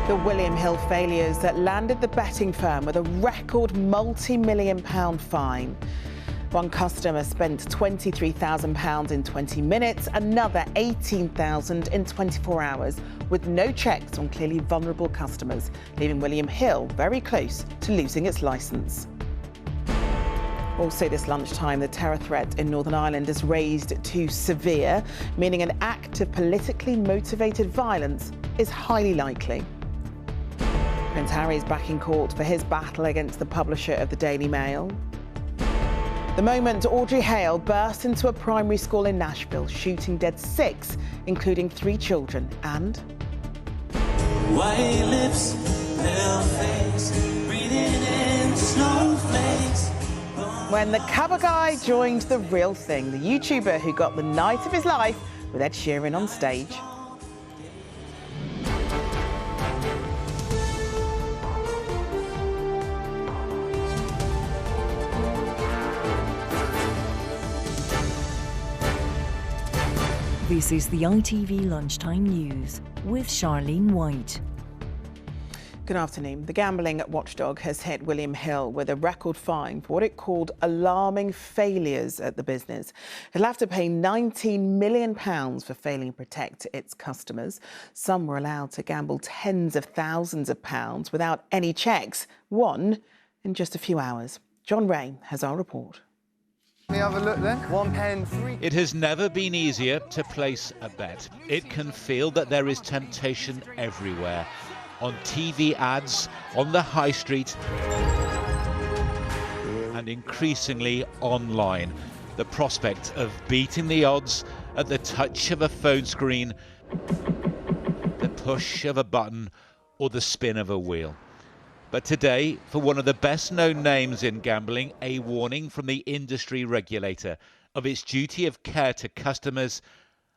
The William Hill failures that landed the betting firm with a record multi-million-pound fine. One customer spent £23,000 in 20 minutes, another £18,000 in 24 hours, with no checks on clearly vulnerable customers, leaving William Hill very close to losing its licence. Also this lunchtime, the terror threat in Northern Ireland is raised to severe, meaning an act of politically motivated violence is highly likely. Prince Harry is back in court for his battle against the publisher of the Daily Mail. The moment Audrey Hale burst into a primary school in Nashville, shooting dead 6, including 3 children, and... White lips, pale face, breathing in snowflakes. When the cover guy joined The Real Thing, the YouTuber who got the night of his life with Ed Sheeran on stage. This is the ITV Lunchtime News with Charlene White. Good afternoon. The gambling watchdog has hit William Hill with a record fine for what it called alarming failures at the business. It'll have to pay £19 million for failing to protect its customers. Some were allowed to gamble tens of thousands of pounds without any checks, one in just a few hours. John Ray has our report. Let me have a look then. £1, 3. It has never been easier to place a bet. It can feel that there is temptation everywhere. On TV ads, on the high street, and increasingly online. The prospect of beating the odds at the touch of a phone screen, the push of a button, or the spin of a wheel. But today, for one of the best-known names in gambling, a warning from the industry regulator of its duty of care to customers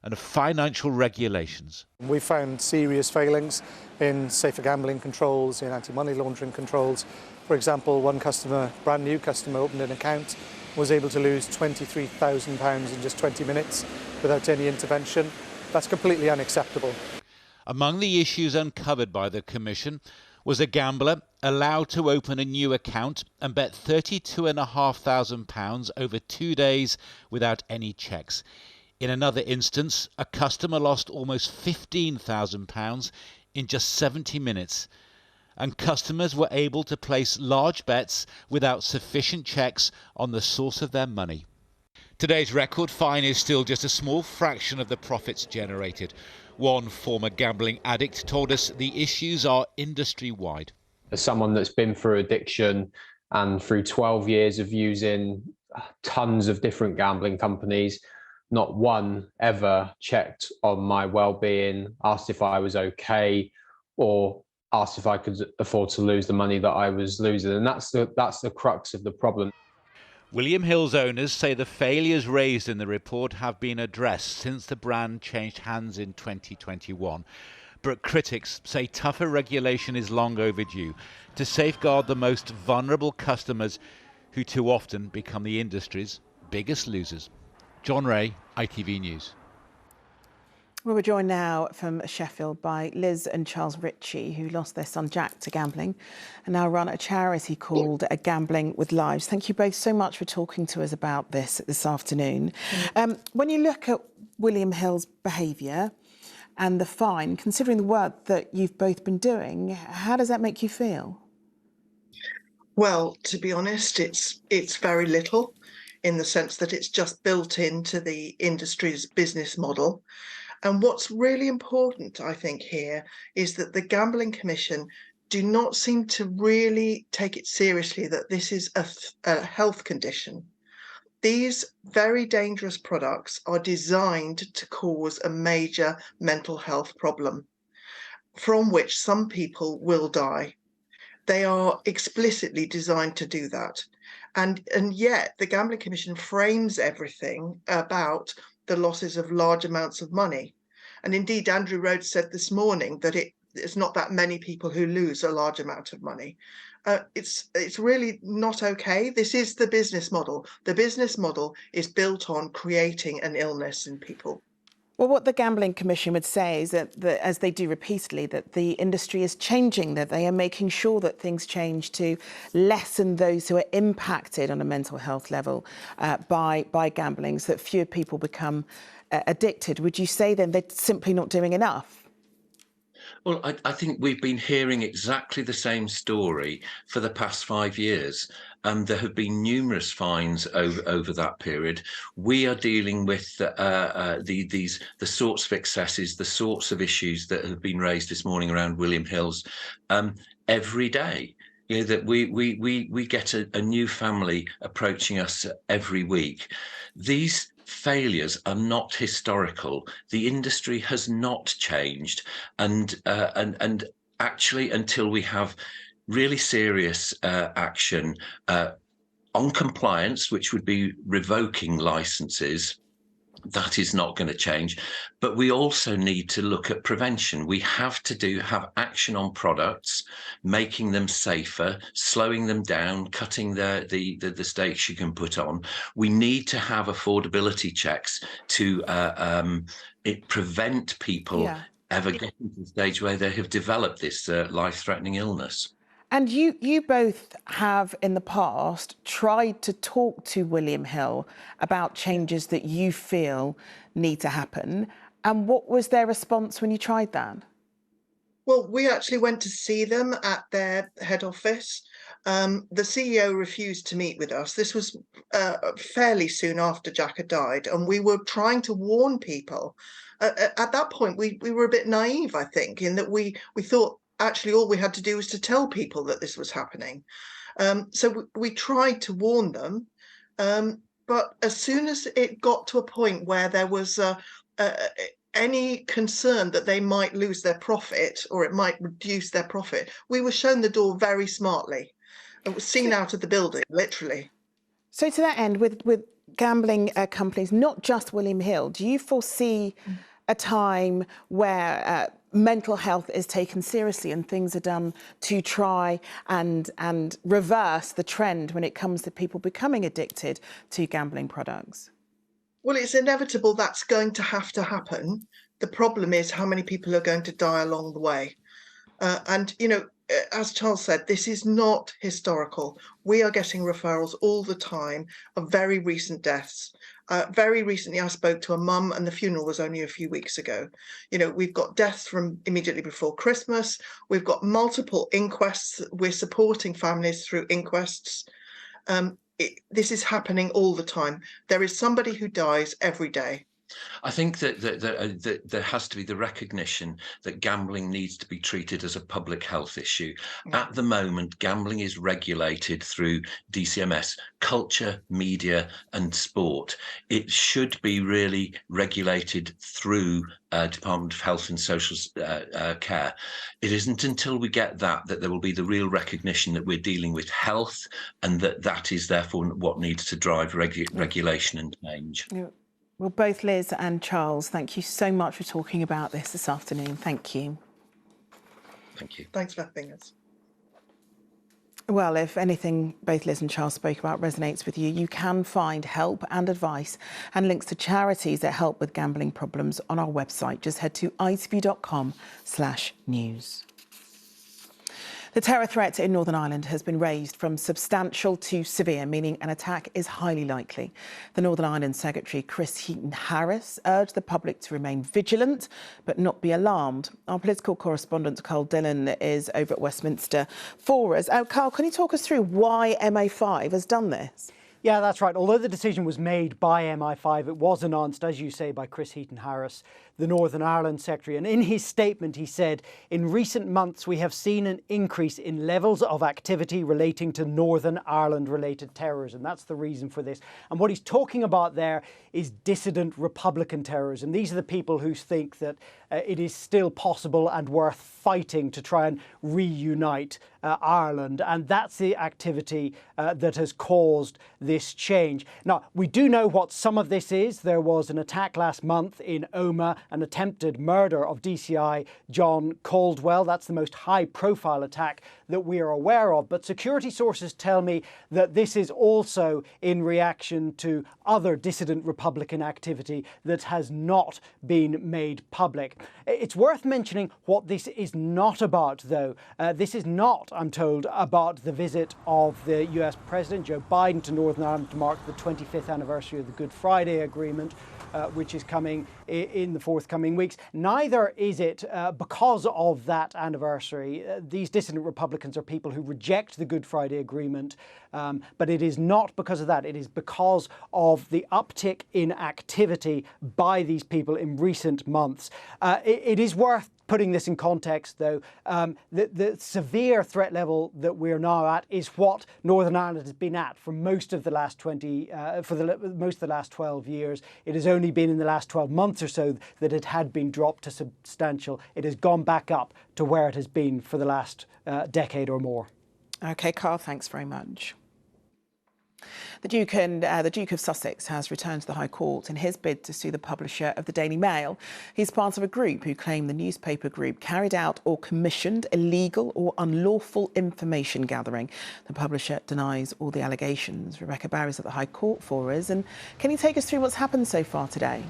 and financial regulations. We found serious failings in safer gambling controls, in anti-money laundering controls. For example, one customer, brand new customer, opened an account, was able to lose £23,000 in just 20 minutes without any intervention. That's completely unacceptable. Among the issues uncovered by the Commission was a gambler allowed to open a new account and bet £32,500 over 2 days without any checks. In another instance, a customer lost almost £15,000 in just 70 minutes. And customers were able to place large bets without sufficient checks on the source of their money. Today's record fine is still just a small fraction of the profits generated. One former gambling addict told us the issues are industry-wide. As someone that's been through addiction and through 12 years of using tons of different gambling companies, not one ever checked on my well-being, asked if I was okay, or asked if I could afford to lose the money that I was losing. And that's the crux of the problem. William Hill's owners say the failures raised in the report have been addressed since the brand changed hands in 2021. But critics say tougher regulation is long overdue to safeguard the most vulnerable customers who too often become the industry's biggest losers. John Ray, ITV News. Well, we're joined now from Sheffield by Liz and Charles Ritchie, who lost their son Jack to gambling and now run a charity called Gambling with Lives. Thank you both so much for talking to us about this afternoon. When you look at William Hill's behaviour and the fine, considering the work that you've both been doing, how does that make you feel? Well, to be honest, it's very little, in the sense that it's just built into the industry's business model. And what's really important, I think, here is that the Gambling Commission do not seem to really take it seriously that this is a health condition. These very dangerous products are designed to cause a major mental health problem from which some people will die. They are explicitly designed to do that. And yet the Gambling Commission frames everything about the losses of large amounts of money. And indeed, Andrew Rhodes said this morning that it's not that many people who lose a large amount of money. It's really not okay. This is the business model. The business model is built on creating an illness in people. Well, what the Gambling Commission would say is that, as they do repeatedly, that the industry is changing, that they are making sure that things change to lessen those who are impacted on a mental health level by gambling, so that fewer people become addicted. Would you say then they're simply not doing enough? Well, I think we've been hearing exactly the same story for the past 5 years. There have been numerous fines over that period. We are dealing with the sorts of excesses, the sorts of issues that have been raised this morning around William Hill's every day. You know, that we get a new family approaching us every week. These failures are not historical. The industry has not changed, and actually, until we have really serious action on compliance, which would be revoking licenses, that is not going to change. But we also need to look at prevention. We have to have action on products, making them safer, slowing them down, cutting the stakes you can put on. We need to have affordability checks to prevent people ever getting to the stage where they have developed this life-threatening illness. And you both have, in the past, tried to talk to William Hill about changes that you feel need to happen. And what was their response when you tried that? Well, we actually went to see them at their head office. The CEO refused to meet with us. This was fairly soon after Jack had died, and we were trying to warn people. At that point, we were a bit naive, I think, in that we thought, actually, all we had to do was to tell people that this was happening. So we tried to warn them. But as soon as it got to a point where there was any concern that they might lose their profit or it might reduce their profit, we were shown the door very smartly. It was seen out of the building, literally. So to that end, with gambling companies, not just William Hill, do you foresee a time where mental health is taken seriously and things are done to try and reverse the trend when it comes to people becoming addicted to gambling products? Well, it's inevitable that's going to have to happen. The problem is how many people are going to die along the way. And, you know, as Charles said, this is not historical. We are getting referrals all the time of very recent deaths. Very recently, I spoke to a mum, and the funeral was only a few weeks ago. You know, we've got deaths from immediately before Christmas. We've got multiple inquests. We're supporting families through inquests. This is happening all the time. There is somebody who dies every day. I think that there has to be the recognition that gambling needs to be treated as a public health issue. At the moment, gambling is regulated through DCMS, culture, media and sport. It should be really regulated through Department of Health and Social Care. It isn't until we get that there will be the real recognition that we're dealing with health, and that is therefore what needs to drive regulation and change. Yeah. Well, both Liz and Charles, thank you so much for talking about this afternoon. Thank you. Thank you. Thanks for having us. Well, if anything both Liz and Charles spoke about resonates with you, you can find help and advice and links to charities that help with gambling problems on our website. Just head to itv.com/news. The terror threat in Northern Ireland has been raised from substantial to severe, meaning an attack is highly likely. The Northern Ireland Secretary, Chris Heaton-Harris, urged the public to remain vigilant but not be alarmed. Our political correspondent, Carl Dillon, is over at Westminster for us. Carl, can you talk us through why MI5 has done this? Yeah, that's right. Although the decision was made by MI5, it was announced, as you say, by Chris Heaton-Harris, the Northern Ireland Secretary. And in his statement, he said, in recent months, we have seen an increase in levels of activity relating to Northern Ireland-related terrorism. That's the reason for this. And what he's talking about there is dissident Republican terrorism. These are the people who think that it is still possible and worth fighting to try and reunite Ireland. And that's the activity that has caused this change. Now, we do know what some of this is. There was an attack last month in Omagh an attempted murder of DCI John Caldwell. That's the most high-profile attack that we are aware of. But security sources tell me that this is also in reaction to other dissident Republican activity that has not been made public. It's worth mentioning what this is not about, though. This is not, I'm told, about the visit of the US President Joe Biden to Northern Ireland to mark the 25th anniversary of the Good Friday Agreement, which is coming in the forthcoming weeks. Neither is it because of that anniversary. These dissident Republicans are people who reject the Good Friday Agreement, but it is not because of that. It is because of the uptick in activity by these people in recent months. It is worth putting this in context, though. The severe threat level that we're now at is what Northern Ireland has been at for most of the last 12 years. It has only been in the last 12 months or so that it had been dropped to substantial. It has gone back up to where it has been for the last decade or more. OK, Carl, thanks very much. The Duke of Sussex has returned to the High Court in his bid to sue the publisher of the Daily Mail. He's part of a group who claim the newspaper group carried out or commissioned illegal or unlawful information gathering. The publisher denies all the allegations. Rebecca Barry's at the High Court for us. And can you take us through what's happened so far today?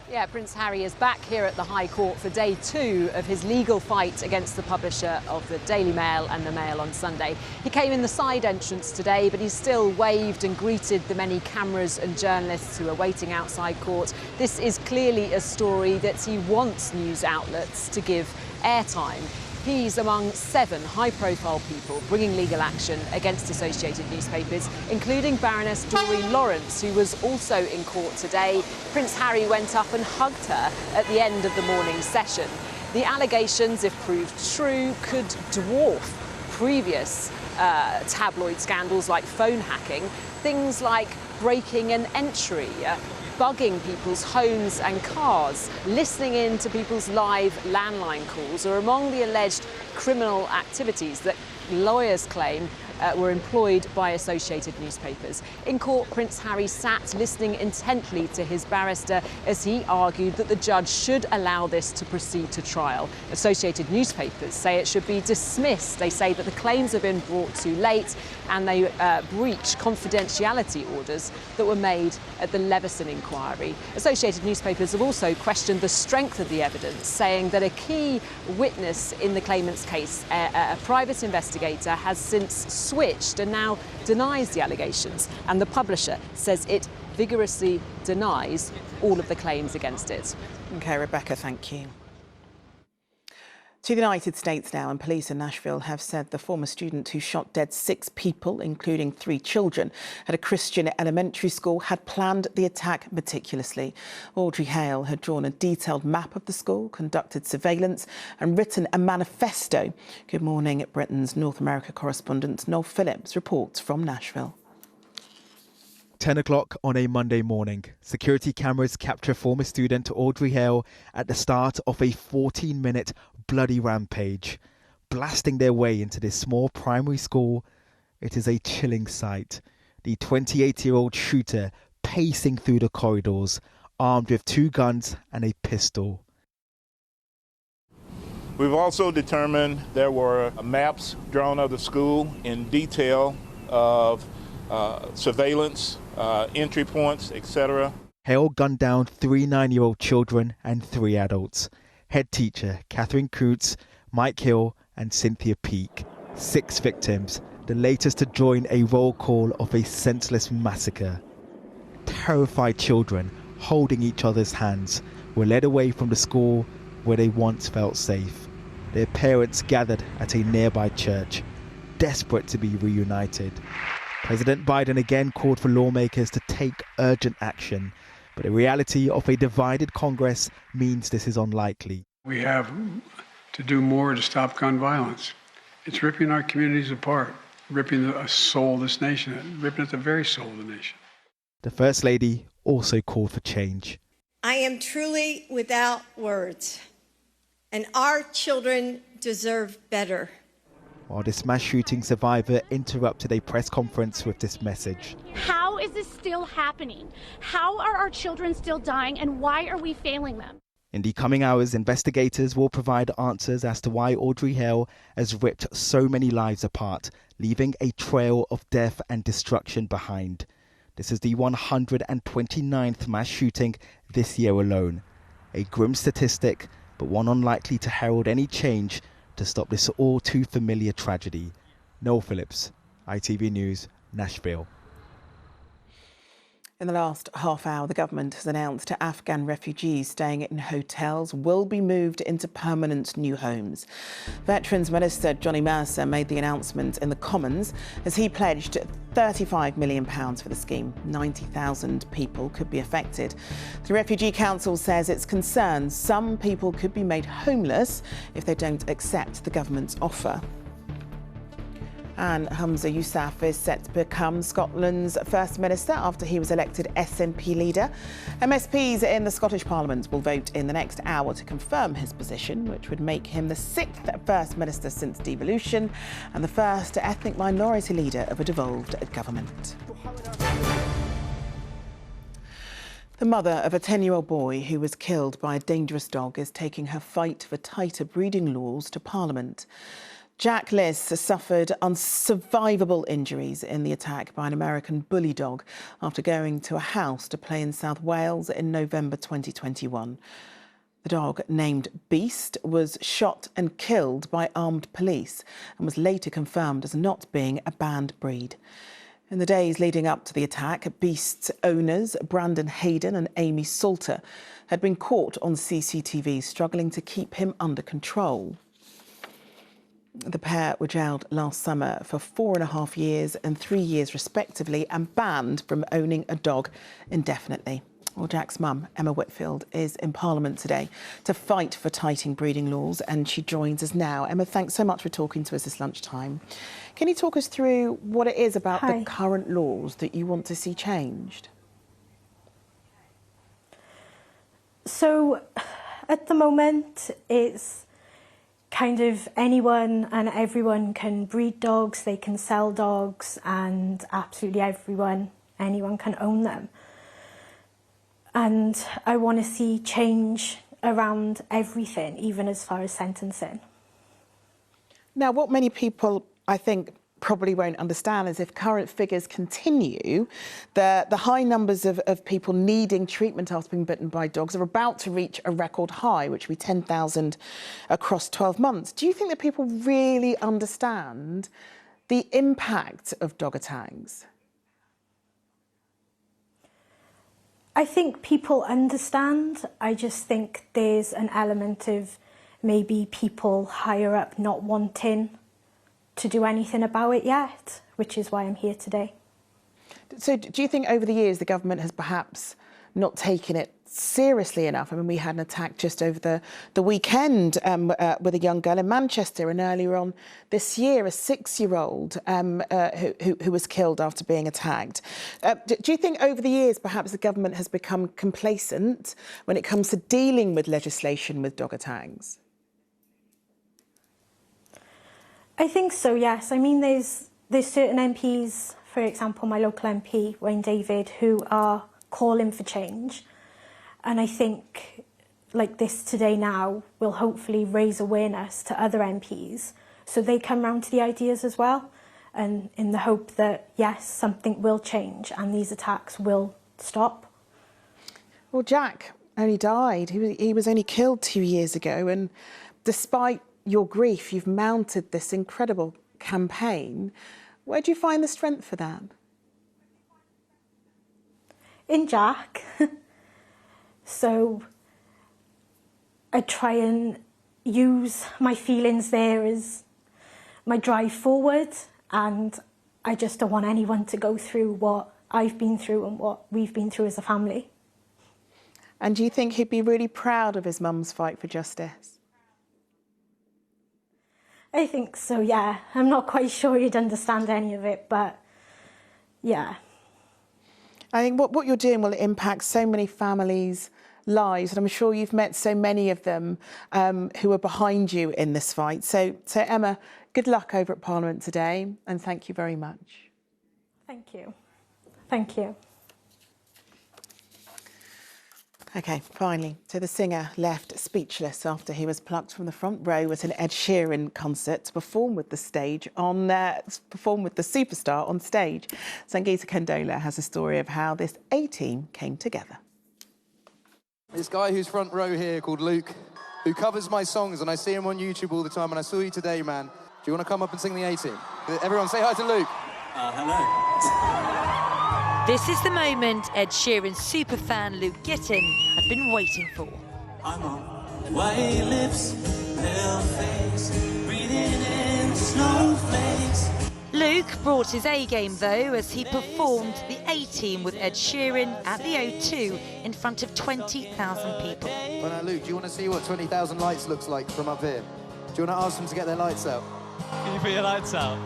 Yeah, Prince Harry is back here at the High Court for day 2 of his legal fight against the publisher of the Daily Mail and the Mail on Sunday. He came in the side entrance today, but he still waved and greeted the many cameras and journalists who are waiting outside court. This is clearly a story that he wants news outlets to give airtime. He's among 7 high-profile people bringing legal action against associated newspapers, including Baroness Doreen Lawrence, who was also in court today. Prince Harry went up and hugged her at the end of the morning session. The allegations, if proved true, could dwarf previous tabloid scandals like phone hacking, things like breaking and entry, bugging people's homes and cars, listening in to people's live landline calls are among the alleged criminal activities that lawyers claim were employed by associated newspapers. In court, Prince Harry sat listening intently to his barrister as he argued that the judge should allow this to proceed to trial. Associated newspapers say it should be dismissed. They say that the claims have been brought too late and they breach confidentiality orders that were made at the Leveson inquiry. Associated newspapers have also questioned the strength of the evidence, saying that a key witness in the claimant's case, a private investigator, has since switched and now denies the allegations, and the publisher says it vigorously denies all of the claims against it. OK, Rebecca, thank you. To the United States now, and police in Nashville have said the former student who shot dead 6 people, including 3 children, at a Christian elementary school had planned the attack meticulously. Audrey Hale had drawn a detailed map of the school, conducted surveillance and written a manifesto. Good morning. Britain's North America correspondent Noel Phillips reports from Nashville. 10 o'clock on a Monday morning. Security cameras capture former student Audrey Hale at the start of a 14-minute bloody rampage. Blasting their way into this small primary school, it is a chilling sight. The 28-year-old shooter pacing through the corridors, armed with 2 guns and a pistol. We've also determined there were maps drawn of the school in detail of surveillance, entry points, etc. Hale gunned down 3 9-year-old children and 3 adults. Head teacher Catherine Coutts, Mike Hill and Cynthia Peake. 6 victims, the latest to join a roll call of a senseless massacre. Terrified children, holding each other's hands, were led away from the school where they once felt safe. Their parents gathered at a nearby church, desperate to be reunited. President Biden again called for lawmakers to take urgent action, but the reality of a divided Congress means this is unlikely. We have to do more to stop gun violence. It's ripping our communities apart, ripping the soul of this nation, ripping at the very soul of the nation. The First Lady also called for change. I am truly without words, and our children deserve better. While this mass shooting survivor interrupted a press conference with this message. How How is this still happening? How are our children still dying, and why are we failing them? In the coming hours, investigators will provide answers as to why Audrey Hale has ripped so many lives apart, leaving a trail of death and destruction behind. This is the 129th mass shooting this year alone. A grim statistic, but one unlikely to herald any change to stop this all too familiar tragedy. Noel Phillips, ITV News, Nashville. In the last half hour, the government has announced Afghan refugees staying in hotels will be moved into permanent new homes. Veterans Minister Johnny Mercer made the announcement in the Commons as he pledged £35 million for the scheme. 90,000 people could be affected. The Refugee Council says it's concerned some people could be made homeless if they don't accept the government's offer. And Humza Yousaf is set to become Scotland's First Minister after he was elected SNP leader. MSPs in the Scottish Parliament will vote in the next hour to confirm his position, which would make him the 6th First Minister since devolution and the first ethnic minority leader of a devolved government. The mother of a 10-year-old boy who was killed by a dangerous dog is taking her fight for tighter breeding laws to Parliament. Jack Liss suffered unsurvivable injuries in the attack by an American bully dog after going to a house to play in South Wales in November 2021. The dog, named Beast, was shot and killed by armed police and was later confirmed as not being a banned breed. In the days leading up to the attack, Beast's owners, Brandon Hayden and Amy Salter, had been caught on CCTV struggling to keep him under control. The pair were jailed last summer for 4.5 years and 3 years respectively and banned from owning a dog indefinitely. Well, Jack's mum, Emma Whitfield, is in Parliament today to fight for tightening breeding laws, and she joins us now. Emma, thanks so much for talking to us this lunchtime. Can you talk us through what it is about the current laws that you want to see changed? So, at the moment, it's kind of anyone and everyone can breed dogs, they can sell dogs, and absolutely anyone can own them. And I want to see change around everything, even as far as sentencing. Now, what many people, I think, probably won't understand is if current figures continue, the high numbers of people needing treatment after being bitten by dogs are about to reach a record high, which will be 10,000 across 12 months. Do you think that people really understand the impact of dog attacks? I think people understand. I just think there's an element of maybe people higher up not wanting to do anything about it yet, which is why I'm here today. So do you think over the years the government has perhaps not taken it seriously enough? I mean, we had an attack just over the weekend with a young girl in Manchester, and earlier on this year, a 6-year-old who was killed after being attacked. Do you think over the years perhaps the government has become complacent when it comes to dealing with legislation with dog attacks? I think so, yes. I mean, there's certain MPs, for example, my local MP, Wayne David, who are calling for change. And I think, like this today now, will hopefully raise awareness to other MPs so they come round to the ideas as well, and in the hope that, yes, something will change and these attacks will stop. Well, Jack only died. He was only killed 2 years ago, and despite your grief, you've mounted this incredible campaign. Where do you find the strength for that? In Jack. So I try and use my feelings there as my drive forward, and I just don't want anyone to go through what I've been through and what we've been through as a family. And do you think he'd be really proud of his mum's fight for justice? I think so, yeah. I'm not quite sure he'd understand any of it, but yeah. I think what you're doing will impact so many families' lives, and I'm sure you've met so many of them who are behind you in this fight. So Emma, good luck over at Parliament today, and thank you very much. Thank you. Thank you. OK, finally, so the singer left speechless after he was plucked from the front row at an Ed Sheeran concert to perform with the superstar on stage. Sangeeta Kandola has a story of how this A-team came together. This guy who's front row here called Luke, who covers my songs, and I see him on YouTube all the time, and I saw you today, man. Do you want to come up and sing the A-team? Everyone say hi to Luke. Hello. This is the moment Ed Sheeran's superfan Luke Gittin had been waiting for. I'm on white lips, pale face, breathing in snowflakes. Luke brought his A-game though as he performed the A-team with Ed Sheeran at the O2 in front of 20,000 people. Well, now, Luke, do you want to see what 20,000 lights looks like from up here? Do you want to ask them to get their lights out? Can you put your lights out?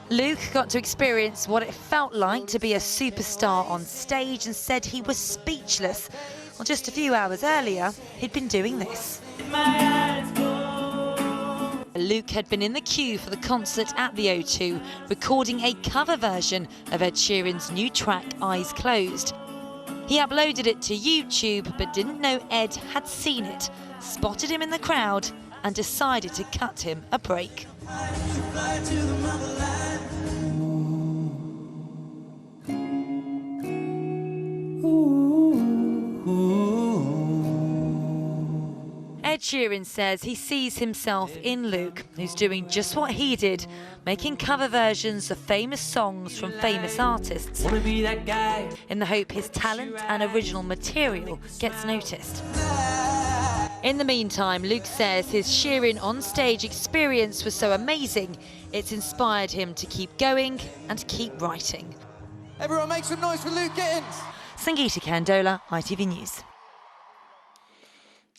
Luke got to experience what it felt like to be a superstar on stage and said he was speechless. Well, just a few hours earlier, he'd been doing this. Luke had been in the queue for the concert at the O2, recording a cover version of Ed Sheeran's new track, Eyes Closed. He uploaded it to YouTube, but didn't know Ed had seen it, spotted him in the crowd, and decided to cut him a break. Ed Sheeran says he sees himself in Luke, who's doing just what he did, making cover versions of famous songs from famous artists, in the hope his talent and original material gets noticed. In the meantime, Luke says his Sheeran on-stage experience was so amazing, it's inspired him to keep going and keep writing. Everyone make some noise for Luke Gittins! Sangeeta Kandola, ITV News.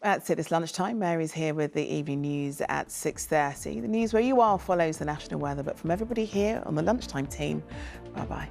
That's it, it's lunchtime. Mary's here with the evening news at 6:30. The news where you are follows the national weather, but from everybody here on the Lunchtime team, bye-bye.